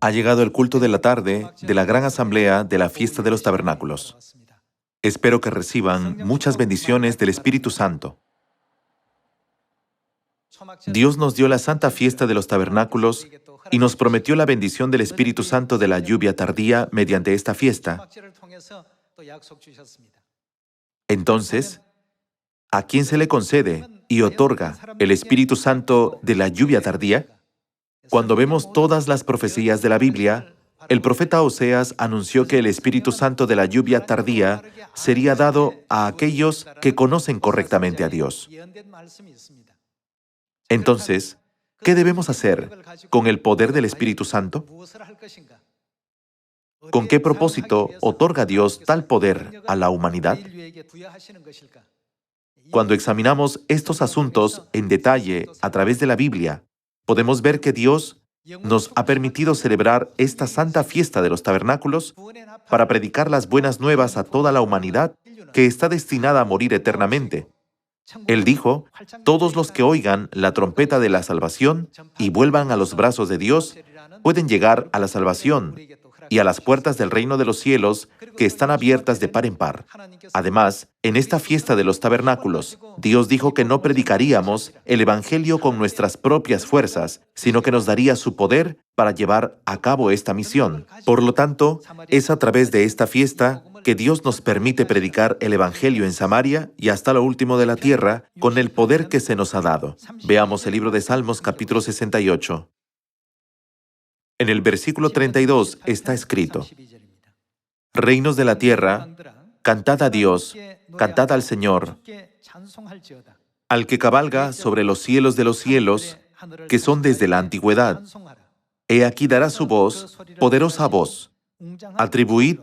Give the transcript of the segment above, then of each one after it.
Ha llegado el culto de la tarde de la gran asamblea de la fiesta de los tabernáculos. Espero que reciban muchas bendiciones del Espíritu Santo. Dios nos dio la santa fiesta de los tabernáculos y nos prometió la bendición del Espíritu Santo de la lluvia tardía mediante esta fiesta. Entonces, ¿a quién se le concede y otorga el Espíritu Santo de la lluvia tardía? Cuando vemos todas las profecías de la Biblia, el profeta Oseas anunció que el Espíritu Santo de la lluvia tardía sería dado a aquellos que conocen correctamente a Dios. Entonces, ¿qué debemos hacer con el poder del Espíritu Santo? ¿Con qué propósito otorga Dios tal poder a la humanidad? Cuando examinamos estos asuntos en detalle a través de la Biblia, podemos ver que Dios nos ha permitido celebrar esta santa fiesta de los tabernáculos para predicar las buenas nuevas a toda la humanidad que está destinada a morir eternamente. Él dijo, todos los que oigan la trompeta de la salvación y vuelvan a los brazos de Dios, pueden llegar a la salvación y a las puertas del reino de los cielos que están abiertas de par en par. Además, en esta fiesta de los tabernáculos, Dios dijo que no predicaríamos el Evangelio con nuestras propias fuerzas, sino que nos daría su poder para llevar a cabo esta misión. Por lo tanto, es a través de esta fiesta que Dios nos permite predicar el Evangelio en Samaria y hasta lo último de la tierra con el poder que se nos ha dado. Veamos el libro de Salmos capítulo 68. En el versículo 32 está escrito, reinos de la tierra, cantad a Dios, cantad al Señor, al que cabalga sobre los cielos de los cielos, que son desde la antigüedad. He aquí dará su voz, poderosa voz. Atribuid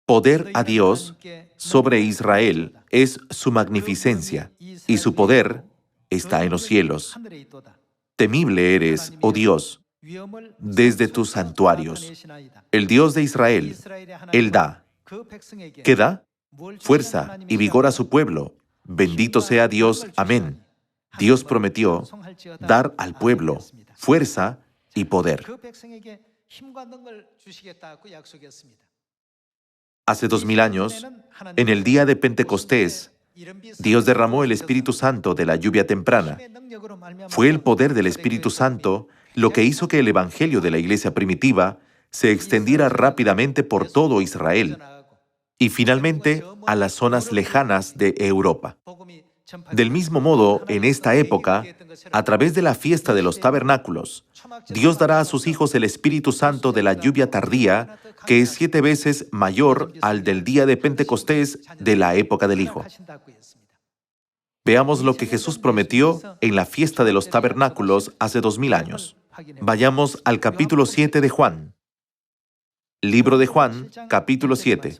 poder a Dios sobre Israel, es su magnificencia, y su poder está en los cielos. Temible eres, oh Dios, desde tus santuarios. El Dios de Israel, Él da. ¿Qué da? Fuerza y vigor a su pueblo. Bendito sea Dios. Amén. Dios prometió dar al pueblo fuerza y poder. Hace 2000 años, en el día de Pentecostés, Dios derramó el Espíritu Santo de la lluvia temprana. Fue el poder del Espíritu Santo lo que hizo que el Evangelio de la iglesia primitiva se extendiera rápidamente por todo Israel y finalmente a las zonas lejanas de Europa. Del mismo modo, en esta época, a través de la fiesta de los tabernáculos, Dios dará a sus hijos el Espíritu Santo de la lluvia tardía, que es 7 veces mayor al del día de Pentecostés de la época del Hijo. Veamos lo que Jesús prometió en la fiesta de los tabernáculos hace 2000 años. Vayamos al capítulo 7 de Juan. Libro de Juan, capítulo 7.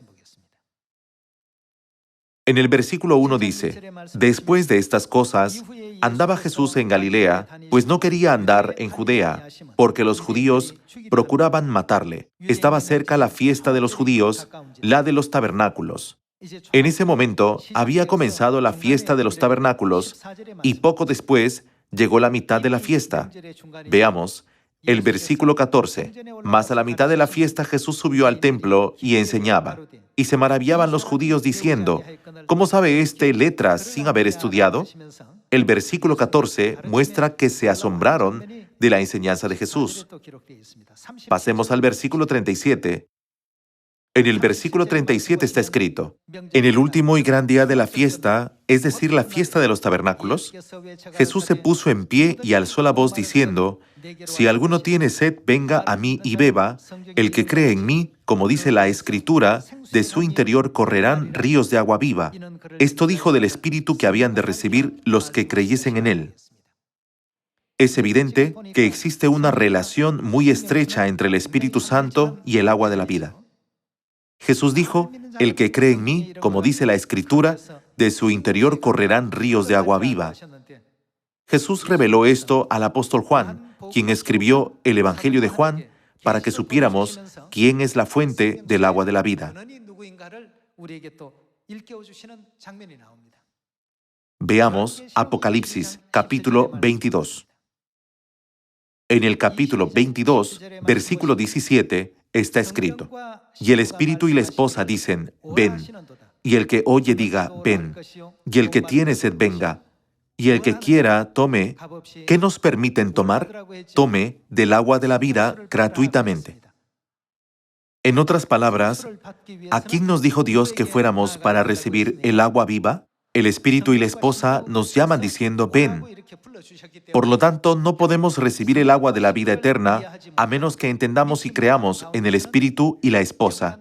En el versículo 1 dice, después de estas cosas, andaba Jesús en Galilea, pues no quería andar en Judea, porque los judíos procuraban matarle. Estaba cerca la fiesta de los judíos, la de los tabernáculos. En ese momento había comenzado la fiesta de los tabernáculos y poco después llegó la mitad de la fiesta. Veamos el versículo 14. Mas a la mitad de la fiesta Jesús subió al templo y enseñaba. Y se maravillaban los judíos diciendo, ¿cómo sabe éste letras sin haber estudiado? El versículo 14 muestra que se asombraron de la enseñanza de Jesús. Pasemos al versículo 37. En el versículo 37 está escrito, en el último y gran día de la fiesta, es decir, la fiesta de los tabernáculos, Jesús se puso en pie y alzó la voz diciendo, si alguno tiene sed, venga a mí y beba, el que cree en mí, como dice la Escritura, de su interior correrán ríos de agua viva. Esto dijo del Espíritu que habían de recibir los que creyesen en él. Es evidente que existe una relación muy estrecha entre el Espíritu Santo y el agua de la vida. Jesús dijo, el que cree en mí, como dice la Escritura, de su interior correrán ríos de agua viva. Jesús reveló esto al apóstol Juan, quien escribió el Evangelio de Juan, para que supiéramos quién es la fuente del agua de la vida. Veamos Apocalipsis, capítulo 22. En el capítulo 22, versículo 17, está escrito: Y el Espíritu y la esposa dicen, ven. Y el que oye diga, ven. Y el que tiene sed venga. Y el que quiera, tome. ¿Qué nos permiten tomar? Tome del agua de la vida gratuitamente. En otras palabras, ¿a quién nos dijo Dios que fuéramos para recibir el agua viva? El Espíritu y la esposa nos llaman diciendo, ven. Por lo tanto, no podemos recibir el agua de la vida eterna a menos que entendamos y creamos en el Espíritu y la esposa.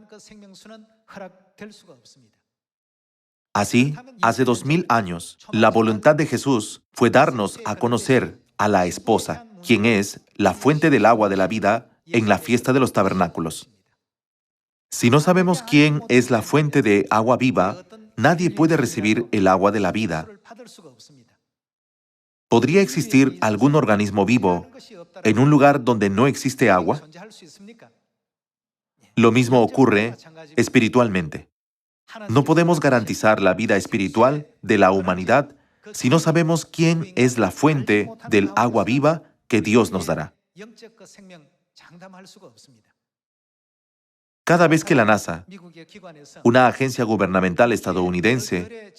Así, hace 2000 años, la voluntad de Jesús fue darnos a conocer a la esposa, quien es la fuente del agua de la vida en la fiesta de los tabernáculos. Si no sabemos quién es la fuente de agua viva, nadie puede recibir el agua de la vida. ¿Podría existir algún organismo vivo en un lugar donde no existe agua? Lo mismo ocurre espiritualmente. No podemos garantizar la vida espiritual de la humanidad si no sabemos quién es la fuente del agua viva que Dios nos dará. Cada vez que la NASA, una agencia gubernamental estadounidense,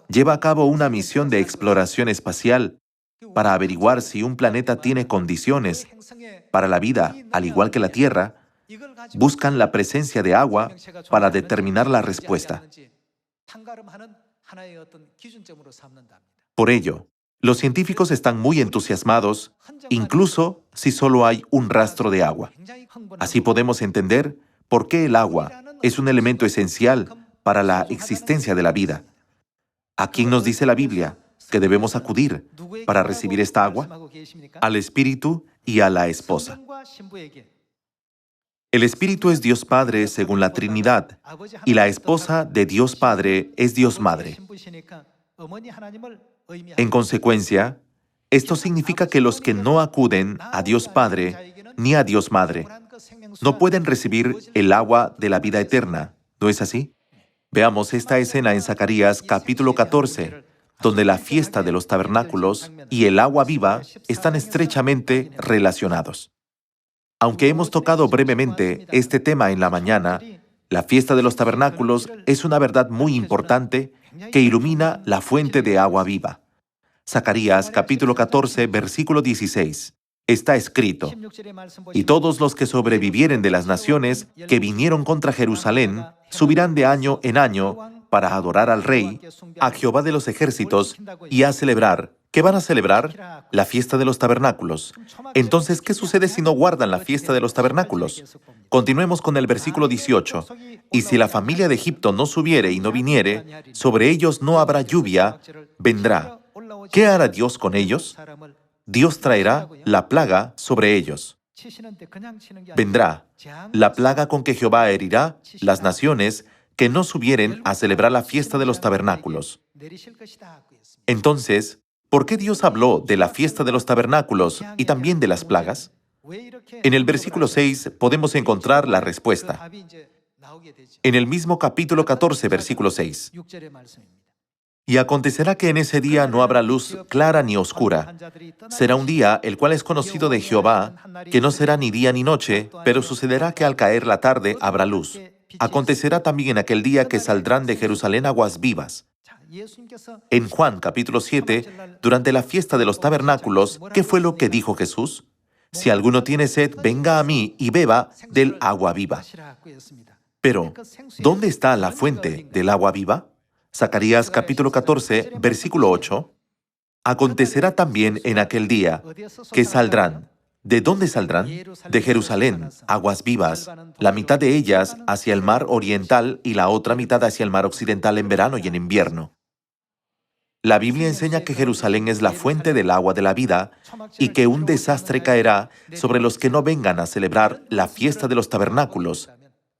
lleva a cabo una misión de exploración espacial para averiguar si un planeta tiene condiciones para la vida, al igual que la Tierra, buscan la presencia de agua para determinar la respuesta. Por ello, los científicos están muy entusiasmados, incluso si solo hay un rastro de agua. Así podemos entender por qué el agua es un elemento esencial para la existencia de la vida. ¿A quién nos dice la Biblia que debemos acudir para recibir esta agua? Al Espíritu y a la esposa. El Espíritu es Dios Padre según la Trinidad, y la esposa de Dios Padre es Dios Madre. En consecuencia, esto significa que los que no acuden a Dios Padre ni a Dios Madre no pueden recibir el agua de la vida eterna, ¿no es así? Veamos esta escena en Zacarías capítulo 14, donde la fiesta de los tabernáculos y el agua viva están estrechamente relacionados. Aunque hemos tocado brevemente este tema en la mañana, la fiesta de los tabernáculos es una verdad muy importante que ilumina la fuente de agua viva. Zacarías capítulo 14, versículo 16. Está escrito: Y todos los que sobrevivieren de las naciones que vinieron contra Jerusalén subirán de año en año para adorar al Rey, a Jehová de los ejércitos, y a celebrar. ¿Qué van a celebrar? La fiesta de los tabernáculos. Entonces, ¿qué sucede si no guardan la fiesta de los tabernáculos? Continuemos con el versículo 18. Y si la familia de Egipto no subiere y no viniere, sobre ellos no habrá lluvia, vendrá. ¿Qué hará Dios con ellos? Dios traerá la plaga sobre ellos. Vendrá la plaga con que Jehová herirá las naciones que no subieren a celebrar la fiesta de los tabernáculos. Entonces, ¿por qué Dios habló de la fiesta de los tabernáculos y también de las plagas? En el versículo 6 podemos encontrar la respuesta. En el mismo capítulo 14, versículo 6. Y acontecerá que en ese día no habrá luz clara ni oscura. Será un día el cual es conocido de Jehová, que no será ni día ni noche, pero sucederá que al caer la tarde habrá luz. Acontecerá también en aquel día que saldrán de Jerusalén aguas vivas. En Juan capítulo 7, durante la fiesta de los tabernáculos, ¿qué fue lo que dijo Jesús? Si alguno tiene sed, venga a mí y beba del agua viva. Pero, ¿dónde está la fuente del agua viva? Zacarías capítulo 14, versículo 8. Acontecerá también en aquel día que saldrán. ¿De dónde saldrán? De Jerusalén, aguas vivas, la mitad de ellas hacia el mar oriental y la otra mitad hacia el mar occidental en verano y en invierno. La Biblia enseña que Jerusalén es la fuente del agua de la vida y que un desastre caerá sobre los que no vengan a celebrar la fiesta de los tabernáculos.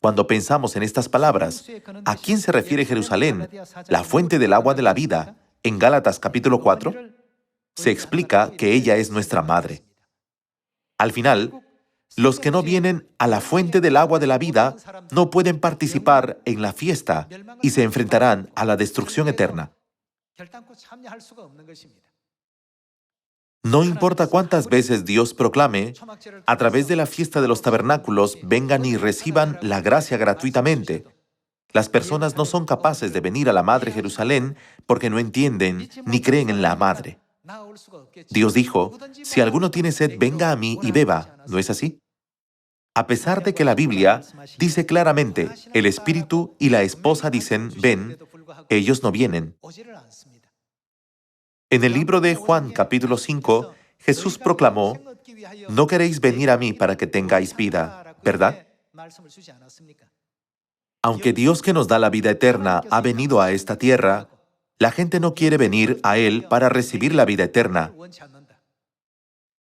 Cuando pensamos en estas palabras, ¿a quién se refiere Jerusalén, la fuente del agua de la vida? En Gálatas capítulo 4, se explica que ella es nuestra madre. Al final, los que no vienen a la fuente del agua de la vida no pueden participar en la fiesta y se enfrentarán a la destrucción eterna. No importa cuántas veces Dios proclame, a través de la fiesta de los tabernáculos, vengan y reciban la gracia gratuitamente. Las personas no son capaces de venir a la Madre Jerusalén porque no entienden ni creen en la Madre. Dios dijo, si alguno tiene sed, venga a mí y beba. ¿No es así? A pesar de que la Biblia dice claramente, el Espíritu y la esposa dicen, ven, ellos no vienen. En el libro de Juan, capítulo 5, Jesús proclamó, no queréis venir a mí para que tengáis vida, ¿verdad? Aunque Dios que nos da la vida eterna ha venido a esta tierra, la gente no quiere venir a Él para recibir la vida eterna.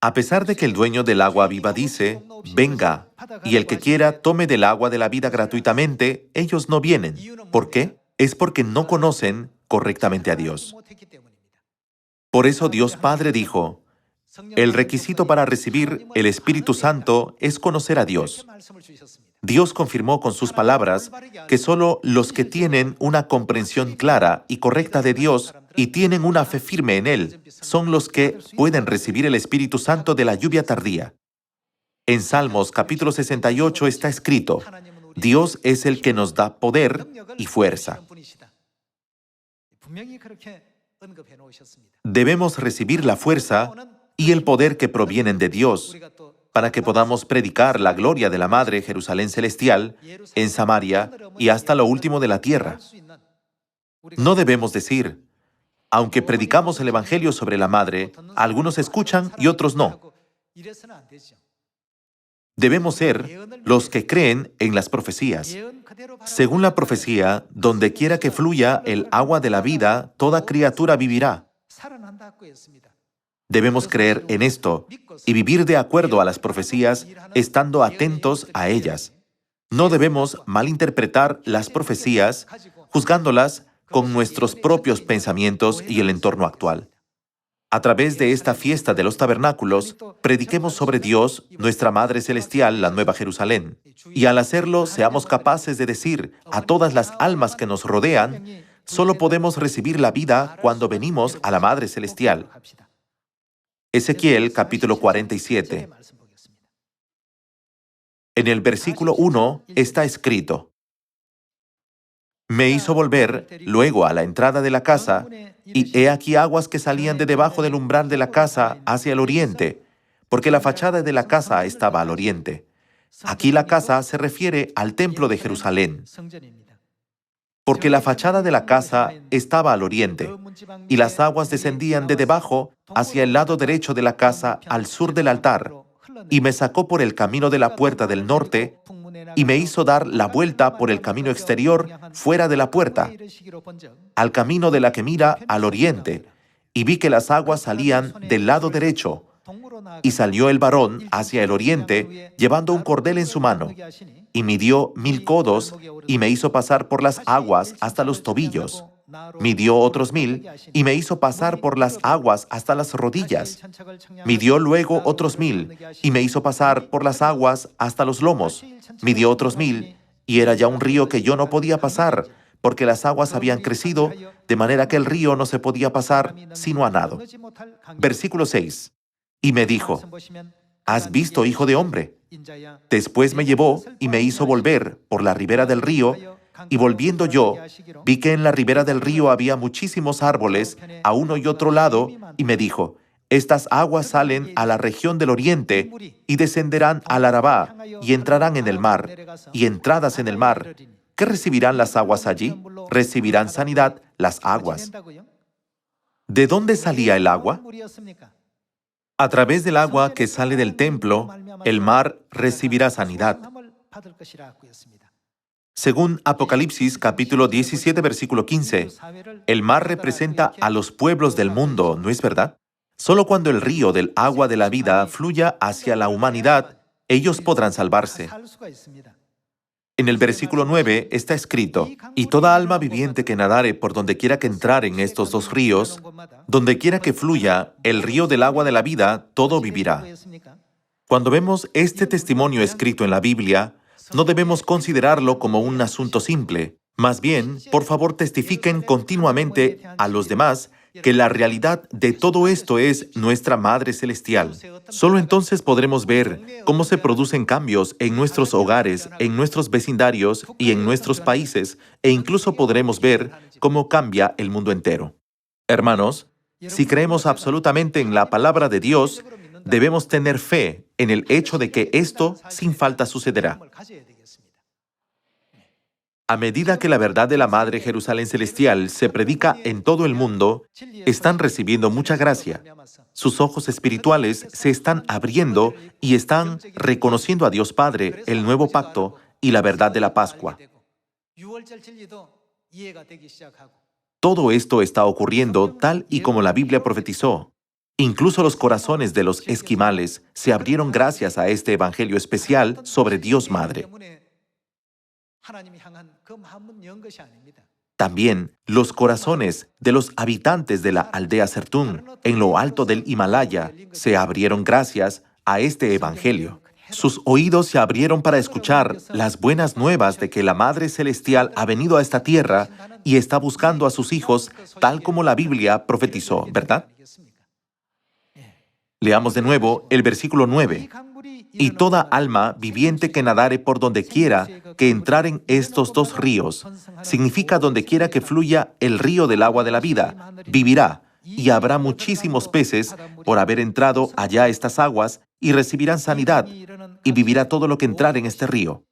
A pesar de que el dueño del agua viva dice, venga, y el que quiera tome del agua de la vida gratuitamente, ellos no vienen. ¿Por qué? Es porque no conocen correctamente a Dios. Por eso Dios Padre dijo, el requisito para recibir el Espíritu Santo es conocer a Dios. Dios confirmó con sus palabras que solo los que tienen una comprensión clara y correcta de Dios y tienen una fe firme en Él son los que pueden recibir el Espíritu Santo de la lluvia tardía. En Salmos capítulo 68 está escrito, Dios es el que nos da poder y fuerza. Debemos recibir la fuerza y el poder que provienen de Dios para que podamos predicar la gloria de la Madre Jerusalén Celestial en Samaria y hasta lo último de la tierra. No debemos decir, aunque predicamos el Evangelio sobre la Madre, algunos escuchan y otros no. Debemos ser los que creen en las profecías. Según la profecía, donde quiera que fluya el agua de la vida, toda criatura vivirá. Debemos creer en esto y vivir de acuerdo a las profecías, estando atentos a ellas. No debemos malinterpretar las profecías, juzgándolas con nuestros propios pensamientos y el entorno actual. A través de esta fiesta de los tabernáculos, prediquemos sobre Dios, nuestra Madre Celestial, la Nueva Jerusalén. Y al hacerlo, seamos capaces de decir a todas las almas que nos rodean, solo podemos recibir la vida cuando venimos a la Madre Celestial. Ezequiel, capítulo 47. En el versículo 1 está escrito, me hizo volver luego a la entrada de la casa, y he aquí aguas que salían de debajo del umbral de la casa hacia el oriente, porque la fachada de la casa estaba al oriente. Aquí la casa se refiere al templo de Jerusalén, porque la fachada de la casa estaba al oriente, y las aguas descendían de debajo hacia el lado derecho de la casa al sur del altar, y me sacó por el camino de la puerta del norte, y me hizo dar la vuelta por el camino exterior fuera de la puerta, al camino de la que mira al oriente, y vi que las aguas salían del lado derecho, y salió el varón hacia el oriente, llevando un cordel en su mano, y midió 1000 codos, y me hizo pasar por las aguas hasta los tobillos. Midió otros 1000, y me hizo pasar por las aguas hasta las rodillas. Midió luego otros 1000, y me hizo pasar por las aguas hasta los lomos. Midió otros 1000, y era ya un río que yo no podía pasar, porque las aguas habían crecido, de manera que el río no se podía pasar sino a nado. Versículo 6. Y me dijo, ¿has visto, hijo de hombre? Después me llevó y me hizo volver por la ribera del río, y volviendo yo, vi que en la ribera del río había muchísimos árboles a uno y otro lado, y me dijo, estas aguas salen a la región del oriente y descenderán al Arabá y entrarán en el mar, y entradas en el mar, ¿qué recibirán las aguas allí? Recibirán sanidad las aguas. ¿De dónde salía el agua? A través del agua que sale del templo, el mar recibirá sanidad. Según Apocalipsis capítulo 17, versículo 15, el mar representa a los pueblos del mundo, ¿no es verdad? Solo cuando el río del agua de la vida fluya hacia la humanidad, ellos podrán salvarse. En el versículo 9 está escrito, y toda alma viviente que nadare por donde quiera que entrar en estos dos ríos, donde quiera que fluya el río del agua de la vida, todo vivirá. Cuando vemos este testimonio escrito en la Biblia, no debemos considerarlo como un asunto simple. Más bien, por favor, testifiquen continuamente a los demás que la realidad de todo esto es nuestra Madre Celestial. Solo entonces podremos ver cómo se producen cambios en nuestros hogares, en nuestros vecindarios y en nuestros países, e incluso podremos ver cómo cambia el mundo entero. Hermanos, si creemos absolutamente en la palabra de Dios, debemos tener fe en el hecho de que esto sin falta sucederá. A medida que la verdad de la Madre Jerusalén Celestial se predica en todo el mundo, están recibiendo mucha gracia. Sus ojos espirituales se están abriendo y están reconociendo a Dios Padre, el nuevo pacto y la verdad de la Pascua. Todo esto está ocurriendo tal y como la Biblia profetizó. Incluso los corazones de los esquimales se abrieron gracias a este evangelio especial sobre Dios Madre. También los corazones de los habitantes de la aldea Sertún, en lo alto del Himalaya, se abrieron gracias a este evangelio. Sus oídos se abrieron para escuchar las buenas nuevas de que la Madre Celestial ha venido a esta tierra y está buscando a sus hijos tal como la Biblia profetizó, ¿verdad? Leamos de nuevo el versículo 9. Y toda alma viviente que nadare por donde quiera que entraren estos dos ríos, significa donde quiera que fluya el río del agua de la vida, vivirá, y habrá muchísimos peces por haber entrado allá estas aguas, y recibirán sanidad, y vivirá todo lo que entrar en este río.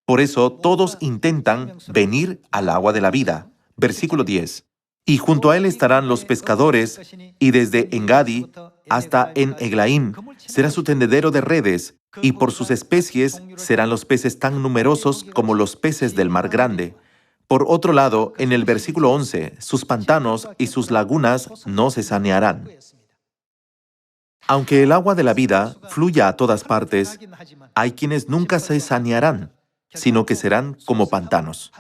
Por eso todos intentan venir al agua de la vida. Versículo 10. Y junto a él estarán los pescadores, y desde Engadi hasta en Eglaim será su tendedero de redes, y por sus especies serán los peces tan numerosos como los peces del mar grande. Por otro lado, en el versículo 11, sus pantanos y sus lagunas no se sanearán. Aunque el agua de la vida fluya a todas partes, hay quienes nunca se sanearán, sino que serán como pantanos.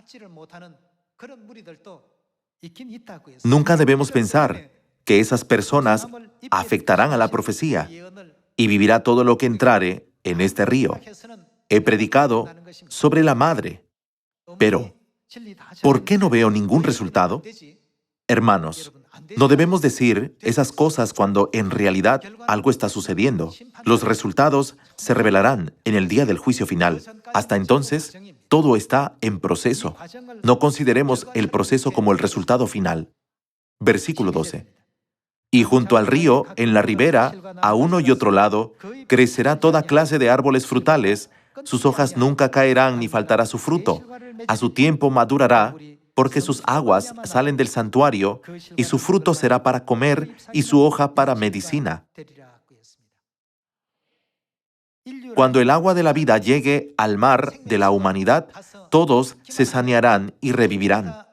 Nunca debemos pensar que esas personas afectarán a la profecía y vivirá todo lo que entrare en este río. He predicado sobre la Madre, pero ¿por qué no veo ningún resultado? Hermanos, no debemos decir esas cosas cuando en realidad algo está sucediendo. Los resultados se revelarán en el día del juicio final. Hasta entonces, todo está en proceso. No consideremos el proceso como el resultado final. Versículo 12. Y junto al río, en la ribera, a uno y otro lado, crecerá toda clase de árboles frutales. Sus hojas nunca caerán ni faltará su fruto. A su tiempo madurará, porque sus aguas salen del santuario, y su fruto será para comer, y su hoja para medicina. Cuando el agua de la vida llegue al mar de la humanidad, todos se sanearán y revivirán.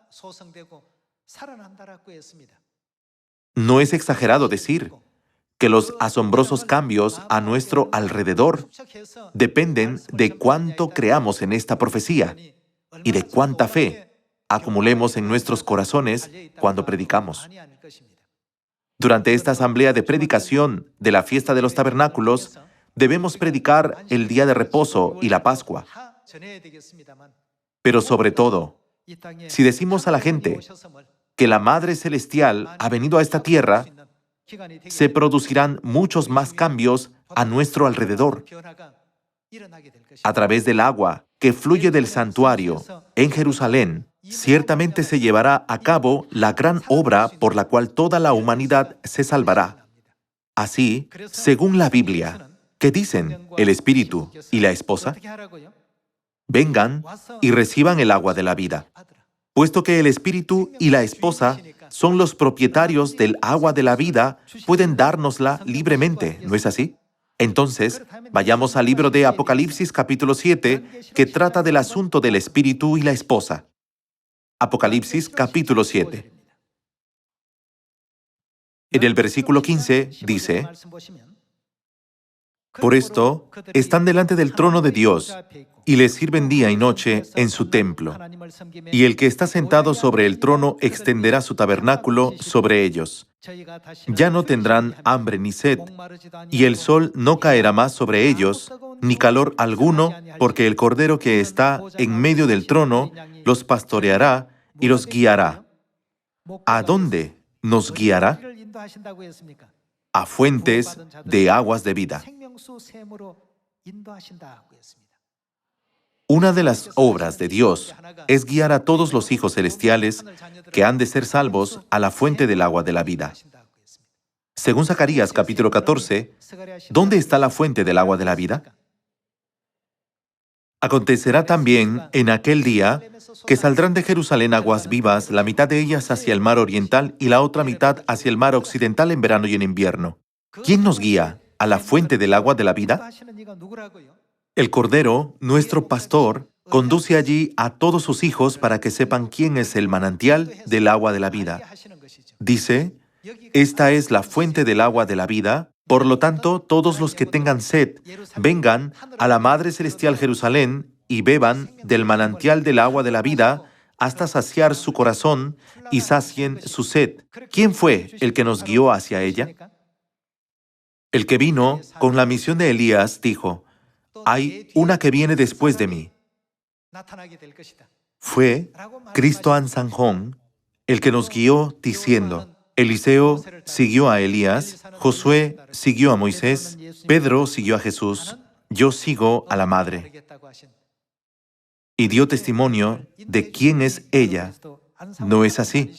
No es exagerado decir que los asombrosos cambios a nuestro alrededor dependen de cuánto creamos en esta profecía y de cuánta fe acumulemos en nuestros corazones cuando predicamos. Durante esta asamblea de predicación de la fiesta de los tabernáculos, debemos predicar el día de reposo y la Pascua. Pero sobre todo, si decimos a la gente que la Madre Celestial ha venido a esta tierra, se producirán muchos más cambios a nuestro alrededor. A través del agua que fluye del santuario en Jerusalén, ciertamente se llevará a cabo la gran obra por la cual toda la humanidad se salvará. Así, según la Biblia, ¿qué dicen el Espíritu y la esposa? Vengan y reciban el agua de la vida. Puesto que el Espíritu y la esposa son los propietarios del agua de la vida, pueden dárnosla libremente, ¿no es así? Entonces, vayamos al libro de Apocalipsis capítulo 7, que trata del asunto del Espíritu y la esposa. Apocalipsis capítulo 7. En el versículo 15 dice: Por esto, están delante del trono de Dios, y le sirven día y noche en su templo. Y el que está sentado sobre el trono extenderá su tabernáculo sobre ellos. Ya no tendrán hambre ni sed, y el sol no caerá más sobre ellos, ni calor alguno, porque el Cordero que está en medio del trono los pastoreará y los guiará. ¿A dónde nos guiará? A fuentes de aguas de vida. Una de las obras de Dios es guiar a todos los hijos celestiales que han de ser salvos a la fuente del agua de la vida. Según Zacarías capítulo 14, ¿dónde está la fuente del agua de la vida? Acontecerá también en aquel día que saldrán de Jerusalén aguas vivas, la mitad de ellas hacia el mar oriental y la otra mitad hacia el mar occidental en verano y en invierno. ¿Quién nos guía a la fuente del agua de la vida? El Cordero, nuestro pastor, conduce allí a todos sus hijos para que sepan quién es el manantial del agua de la vida. Dice, esta es la fuente del agua de la vida, por lo tanto, todos los que tengan sed, vengan a la Madre Celestial Jerusalén y beban del manantial del agua de la vida hasta saciar su corazón y sacien su sed. ¿Quién fue el que nos guió hacia ella? El que vino con la misión de Elías dijo, hay una que viene después de mí. Fue Cristo Ansanjón el que nos guió diciendo, Eliseo siguió a Elías, Josué siguió a Moisés, Pedro siguió a Jesús, yo sigo a la Madre. Y dio testimonio de quién es ella. ¿No es así?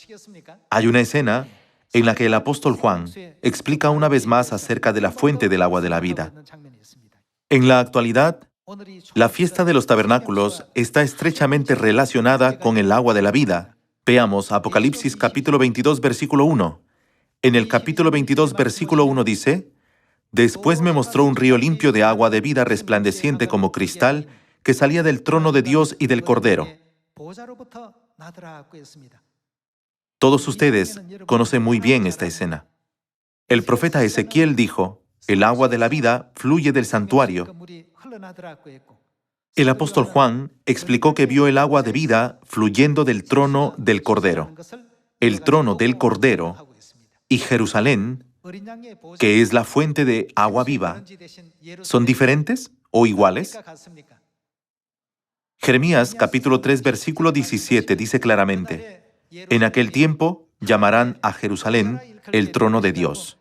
Hay una escena en la que el apóstol Juan explica una vez más acerca de la fuente del agua de la vida. En la actualidad, la fiesta de los tabernáculos está estrechamente relacionada con el agua de la vida. Veamos Apocalipsis capítulo 22, versículo 1. En el capítulo 22, versículo 1 dice, Después me mostró un río limpio de agua de vida resplandeciente como cristal que salía del trono de Dios y del Cordero. Todos ustedes conocen muy bien esta escena. El profeta Ezequiel dijo, el agua de la vida fluye del santuario. El apóstol Juan explicó que vio el agua de vida fluyendo del trono del Cordero. El trono del Cordero y Jerusalén, que es la fuente de agua viva, ¿son diferentes o iguales? Jeremías capítulo 3 versículo 17 dice claramente, en aquel tiempo llamarán a Jerusalén el trono de Dios.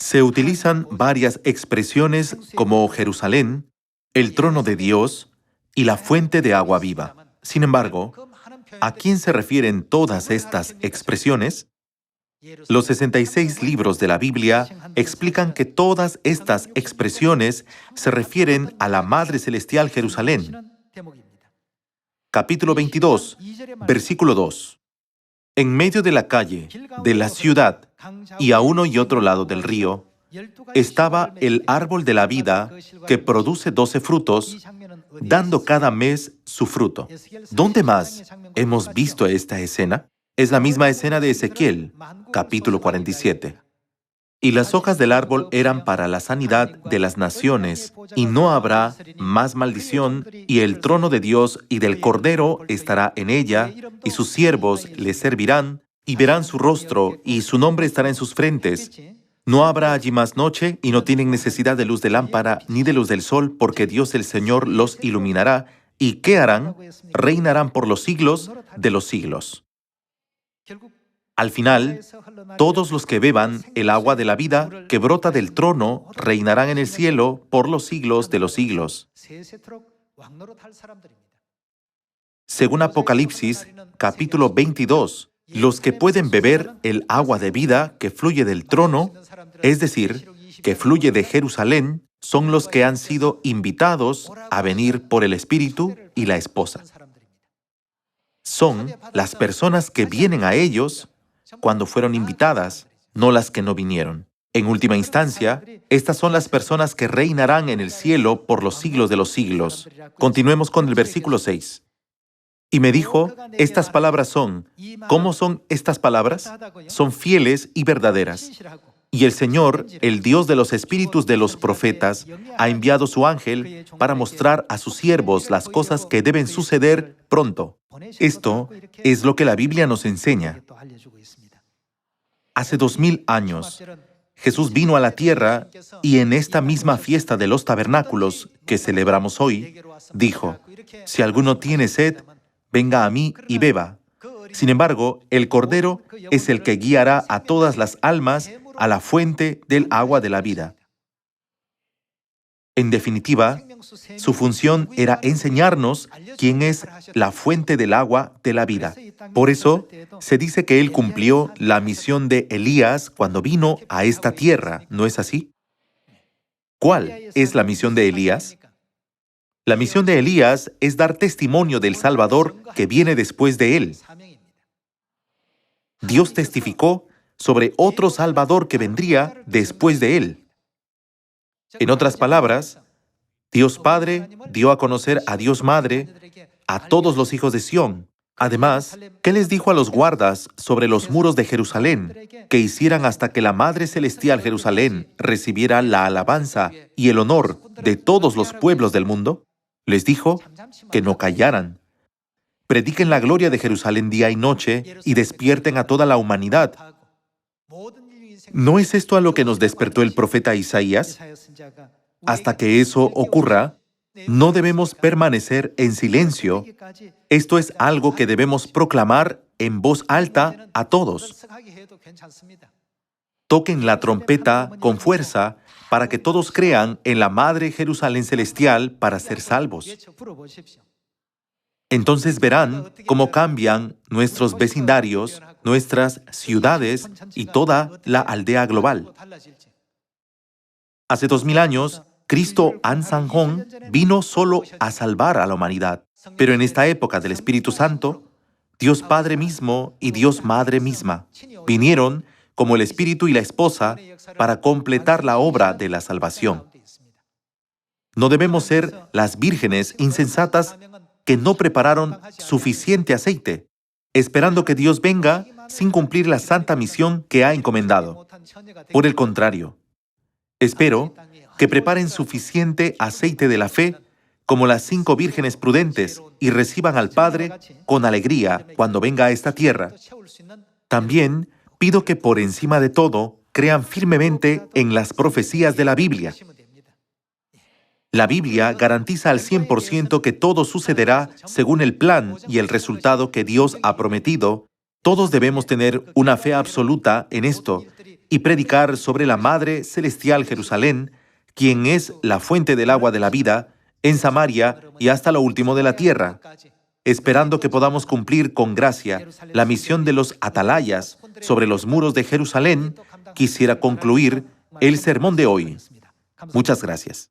Se utilizan varias expresiones como Jerusalén, el trono de Dios y la fuente de agua viva. Sin embargo, ¿a quién se refieren todas estas expresiones? Los 66 libros de la Biblia explican que todas estas expresiones se refieren a la Madre Celestial Jerusalén. Capítulo 22, versículo 2. En medio de la calle, de la ciudad, y a uno y otro lado del río, estaba el árbol de la vida que produce 12 frutos, dando cada mes su fruto. ¿Dónde más hemos visto esta escena? Es la misma escena de Ezequiel, capítulo 47. Y las hojas del árbol eran para la sanidad de las naciones, y no habrá más maldición, y el trono de Dios y del Cordero estará en ella, y sus siervos le servirán, y verán su rostro, y su nombre estará en sus frentes. No habrá allí más noche, y no tienen necesidad de luz de lámpara, ni de luz del sol, porque Dios el Señor los iluminará, y ¿qué harán? Reinarán por los siglos de los siglos. Al final, todos los que beban el agua de la vida que brota del trono reinarán en el cielo por los siglos de los siglos. Según Apocalipsis, capítulo 22, los que pueden beber el agua de vida que fluye del trono, es decir, que fluye de Jerusalén, son los que han sido invitados a venir por el Espíritu y la esposa. Son las personas que vienen a ellos cuando fueron invitadas, no las que no vinieron. En última instancia, estas son las personas que reinarán en el cielo por los siglos de los siglos. Continuemos con el versículo 6. Y me dijo, estas palabras son, ¿cómo son estas palabras? Son fieles y verdaderas. Y el Señor, el Dios de los espíritus de los profetas, ha enviado su ángel para mostrar a sus siervos las cosas que deben suceder pronto. Esto es lo que la Biblia nos enseña. Hace 2000 años, Jesús vino a la tierra y en esta misma fiesta de los tabernáculos que celebramos hoy, dijo, si alguno tiene sed, venga a mí y beba. Sin embargo, el Cordero es el que guiará a todas las almas a la fuente del agua de la vida. En definitiva, su función era enseñarnos quién es la fuente del agua de la vida. Por eso, se dice que él cumplió la misión de Elías cuando vino a esta tierra, ¿no es así? ¿Cuál es la misión de Elías? La misión de Elías es dar testimonio del Salvador que viene después de él. Dios testificó sobre otro Salvador que vendría después de él. En otras palabras, Dios Padre dio a conocer a Dios Madre a todos los hijos de Sión. Además, ¿qué les dijo a los guardas sobre los muros de Jerusalén? Que hicieran hasta que la Madre Celestial Jerusalén recibiera la alabanza y el honor de todos los pueblos del mundo. Les dijo que no callaran. Prediquen la gloria de Jerusalén día y noche y despierten a toda la humanidad. ¿No es esto a lo que nos despertó el profeta Isaías? Hasta que eso ocurra, no debemos permanecer en silencio. Esto es algo que debemos proclamar en voz alta a todos. Toquen la trompeta con fuerza para que todos crean en la Madre Jerusalén Celestial para ser salvos. Entonces verán cómo cambian nuestros vecindarios, nuestras ciudades y toda la aldea global. Hace 2000 años, Cristo Ansanjón vino solo a salvar a la humanidad. Pero en esta época del Espíritu Santo, Dios Padre mismo y Dios Madre misma vinieron como el Espíritu y la esposa para completar la obra de la salvación. No debemos ser las vírgenes insensatas que no prepararon suficiente aceite, esperando que Dios venga sin cumplir la santa misión que ha encomendado. Por el contrario, espero que preparen suficiente aceite de la fe como las 5 vírgenes prudentes y reciban al Padre con alegría cuando venga a esta tierra. También pido que por encima de todo crean firmemente en las profecías de la Biblia. La Biblia garantiza al 100% que todo sucederá según el plan y el resultado que Dios ha prometido. Todos debemos tener una fe absoluta en esto y predicar sobre la Madre Celestial Jerusalén, quien es la fuente del agua de la vida, en Samaria y hasta lo último de la tierra. Esperando que podamos cumplir con gracia la misión de los atalayas sobre los muros de Jerusalén, quisiera concluir el sermón de hoy. Muchas gracias.